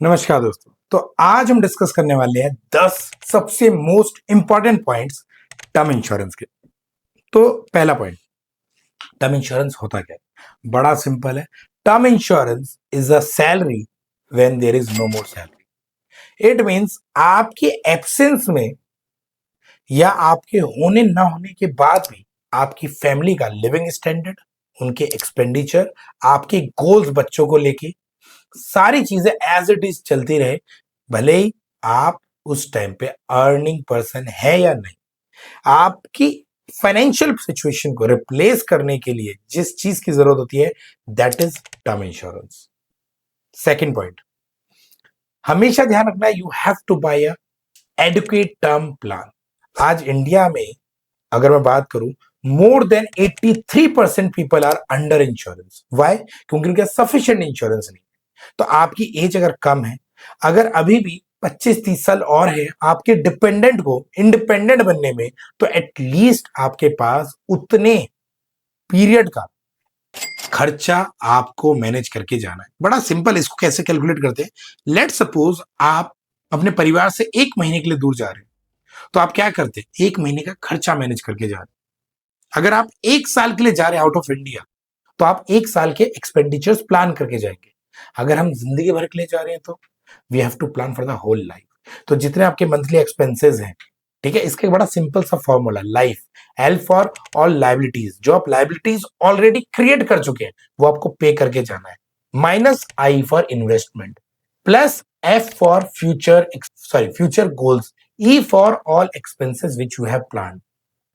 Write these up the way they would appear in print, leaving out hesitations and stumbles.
नमस्कार दोस्तों। तो आज हम डिस्कस करने वाले हैं 10 सबसे most important points term insurance के। तो पहला पॉइंट, टर्म इंश्योरेंस होता क्या है? बड़ा सिंपल है। Term insurance is a salary when there is no more salary. It means आपके एब्सेंस में या आपके होने ना होने के बाद भी आपकी फैमिली का लिविंग स्टैंडर्ड, उनके एक्सपेंडिचर, आपके गोल्स बच्चों को लेके सारी चीजें एज इट इज चलती रहे, भले ही आप उस टाइम पे अर्निंग पर्सन है या नहीं। आपकी फाइनेंशियल सिचुएशन को रिप्लेस करने के लिए जिस चीज की जरूरत होती है, that is term insurance. Second point, हमेशा ध्यान रखना, you have to buy a adequate term plan. आज इंडिया में अगर मैं बात करूं, more than 83% people are under insurance. Why? क्योंकि उनके सफिशिएंट इंश्योरेंस नहीं। तो आपकी एज अगर कम है, अगर अभी भी 25-30 साल और है आपके डिपेंडेंट को इंडिपेंडेंट बनने में, तो एटलीस्ट आपके पास उतने पीरियड का खर्चा आपको मैनेज करके जाना है। बड़ा सिंपल, इसको कैसे कैलकुलेट करते हैं? लेट सपोज आप अपने परिवार से 1 महीने के लिए दूर जा रहे हैं, तो आप क्या करते हैं? 1 महीने का खर्चा मैनेज करके जा रहे हैं। अगर आप 1 साल के लिए जा रहे हैं आउट ऑफ इंडिया, तो आप 1 साल के एक्सपेंडिचर्स प्लान करके जाएंगे। अगर हम जिंदगी भर के लिए जा रहे हैं, तो we have to plan for the whole life. तो जितने आपके मंथली एक्सपेंसेस हैं, ठीक है, इसका बड़ा सिंपल सा formula, life L for all liabilities. जो आप लाइबिलिटीज ऑलरेडी क्रिएट कर चुके हैं वो आपको पे करके जाना है, minus I for investment, plus F for future goals, E for all expenses which you have plan.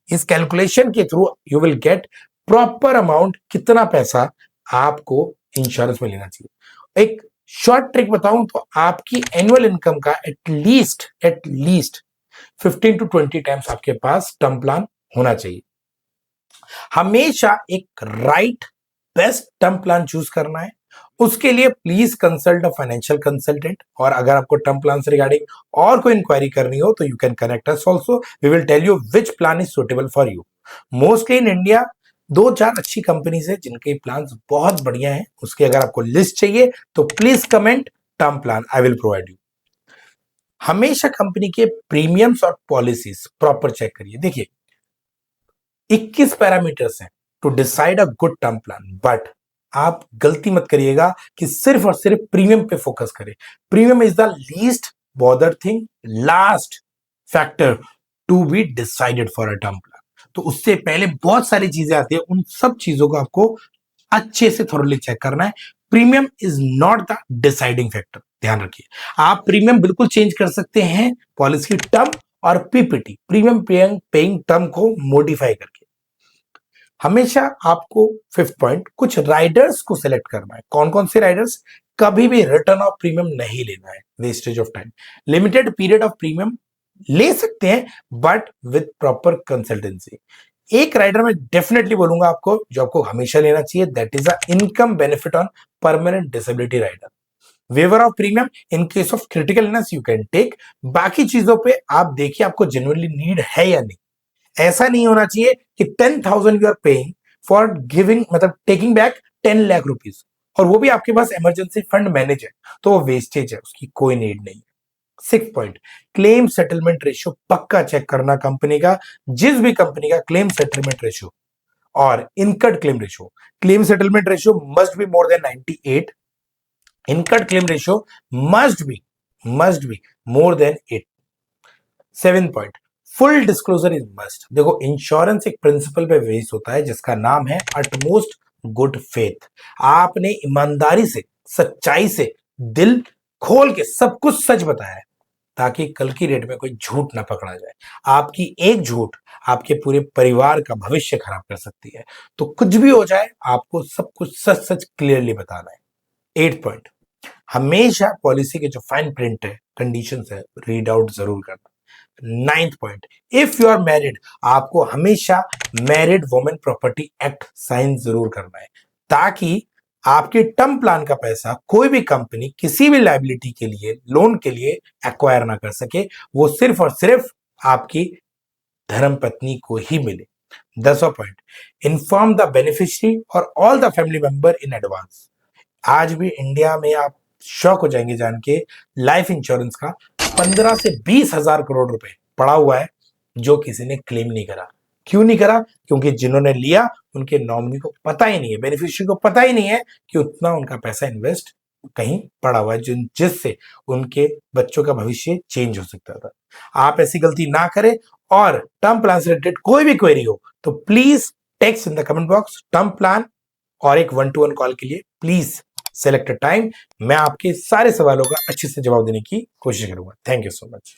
इस कैलकुलेशन के through you will get proper amount, कितना पैसा आपको इंश्योरेंस में लेना चाहिए। एक शॉर्ट ट्रिक बताऊं तो आपकी एनुअल इनकम का एटलीस्ट 15 to 20 टाइम्स आपके पास टर्म प्लान होना चाहिए। हमेशा एक right best term plan choose करना है। उसके लिए please consult a financial consultant, और अगर आपको टर्म प्लान से रिगार्डिंग और कोई इंक्वायरी करनी हो तो you can connect us also. We will tell you which plan is suitable for you. Mostly in India 2-4 अच्छी कंपनीज है जिनके प्लान बहुत बढ़िया है। उसकी अगर आपको लिस्ट चाहिए तो please comment term plan, I will provide you. हमेशा कंपनी के प्रीमियम्स और पॉलिसीज प्रॉपर चेक करिए। देखिए, 21 पैरामीटर्स हैं to decide a good term plan, but आप गलती मत करिएगा कि सिर्फ और सिर्फ प्रीमियम पे फोकस करें। Premium is the least bother thing, last factor to be decided for a term plan. तो उससे पहले बहुत सारी चीजें आती है, उन सब चीजों को आपको अच्छे से थोरली चेक करना है। Premium is not the deciding factor, ध्यान रखिए। आप प्रीमियम बिल्कुल चेंज कर सकते हैं पॉलिसी टर्म और पीपीटी, प्रीमियम पेइंग टर्म को मॉडिफाई करके। हमेशा आपको फिफ्थ पॉइंट, कुछ राइडर्स को सिलेक्ट करना है। कौन कौन से राइडर्स? कभी भी रिटर्न ऑफ प्रीमियम नहीं लेना है, wastage of time. Limited period of premium ले सकते हैं, बट विद प्रॉपर कंसल्टेंसी। एक राइडर में डेफिनेटली बोलूंगा आपको, जो आपको हमेशा लेना चाहिए, that is a income benefit on permanent disability rider. Waiver of premium in case of critical illness you can take. बाकी चीजों पे आप देखिए आपको जेन्युइनली नीड है या नहीं। ऐसा नहीं होना चाहिए कि 10,000 you are paying for giving, मतलब टेकिंग बैक 10 लाख रुपीज, और वो भी आपके पास इमरजेंसी फंड मैनेज है, तो वो वेस्टेज है, उसकी कोई नीड नहीं। Six point, claim settlement ratio पक्का चेक करना कंपनी का। जिस भी कंपनी का क्लेम सेटलमेंट रेशियो और incurred claim settlement ratio must be more than 98, incurred claim ratio must be more than 8। Seven point, full disclosure is must. देखो, insurance एक principle पे बेस होता है जिसका नाम है अटमोस्ट गुड फेथ। आपने ईमानदारी से, सच्चाई से, दिल खोल के सब कुछ सच बताया है, ताकि कल की डेट में कोई झूठ ना पकड़ा जाए। आपकी एक झूठ आपके पूरे परिवार का भविष्य खराब कर सकती है। तो कुछ भी हो जाए, आपको सब कुछ सच सच क्लियरली बताना है। एट पॉइंट, हमेशा पॉलिसी के जो फाइन प्रिंट है, कंडीशंस है, रीड आउट जरूर करना। Ninth point, if you are married, आपको हमेशा married women property act sign जरूर करना है, ताकि आपके टर्म प्लान का पैसा कोई भी कंपनी किसी भी लाइबिलिटी के लिए, लोन के लिए एक्वायर ना कर सके, वो सिर्फ और सिर्फ आपकी धर्म पत्नी को ही मिले। 10वां पॉइंट, इन्फॉर्म द बेनिफिशियरी और all the family member in advance. आज भी इंडिया में आप शॉक हो जाएंगे जान के, लाइफ इंश्योरेंस का 15 से 20 हजार करोड़ रुपए पड़ा हुआ है जो किसी ने क्लेम नहीं करा। क्यों नहीं करा? क्योंकि जिन्होंने लिया उनके नॉमिनी को पता ही नहीं है, बेनिफिशियरी को पता ही नहीं है कि उतना उनका पैसा इन्वेस्ट कहीं पड़ा हुआ है जिससे उनके बच्चों का भविष्य चेंज हो सकता था। आप ऐसी गलती ना करें, और टर्म प्लान से रिलेटेड कोई भी क्वेरी हो तो please text in the comment box term plan, और एक 1-to-1 कॉल के लिए प्लीज सेलेक्ट अ टाइम। मैं आपके सारे सवालों का अच्छे से जवाब देने की कोशिश करूंगा। Thank you so much.